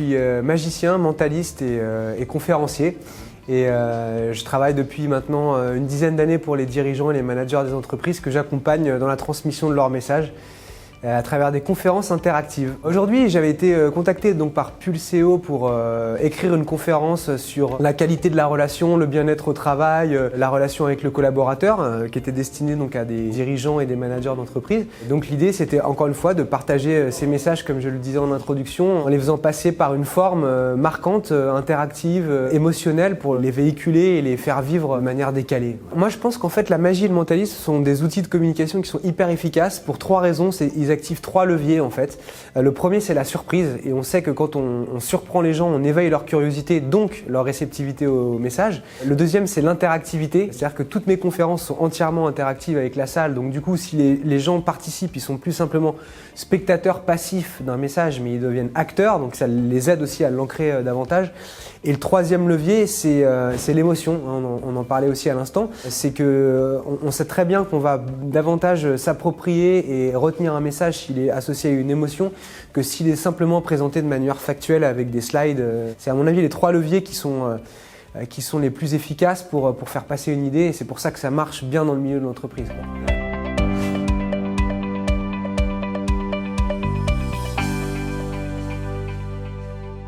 suis magicien, mentaliste et conférencier. Et je travaille depuis maintenant une dizaine d'années pour les dirigeants et les managers des entreprises que j'accompagne dans la transmission de leurs messages à travers des conférences interactives. Aujourd'hui, j'avais été contacté donc par Pulseo pour écrire une conférence sur la qualité de la relation, le bien-être au travail, la relation avec le collaborateur, qui était destinée donc à des dirigeants et des managers d'entreprise. Donc l'idée, c'était encore une fois de partager ces messages, comme je le disais en introduction, en les faisant passer par une forme marquante, interactive, émotionnelle, pour les véhiculer et les faire vivre de manière décalée. Moi, je pense qu'en fait, la magie et le mentalisme sont des outils de communication qui sont hyper efficaces pour trois raisons. Ils activent trois leviers en fait. Le premier, c'est la surprise, et on sait que quand on surprend les gens, on éveille leur curiosité, donc leur réceptivité au message. Le deuxième, c'est l'interactivité, c'est-à-dire que toutes mes conférences sont entièrement interactives avec la salle, donc du coup, si les gens participent, ils sont plus simplement spectateurs passifs d'un message, mais ils deviennent acteurs, donc ça les aide aussi à l'ancrer davantage. Et le troisième levier, c'est l'émotion, on en parlait aussi à l'instant, c'est qu'on sait très bien qu'on va davantage s'approprier et retenir un message s'il est associé à une émotion que s'il est simplement présenté de manière factuelle avec des slides. C'est à mon avis les trois leviers qui sont les plus efficaces pour faire passer une idée, et c'est pour ça que ça marche bien dans le milieu de l'entreprise.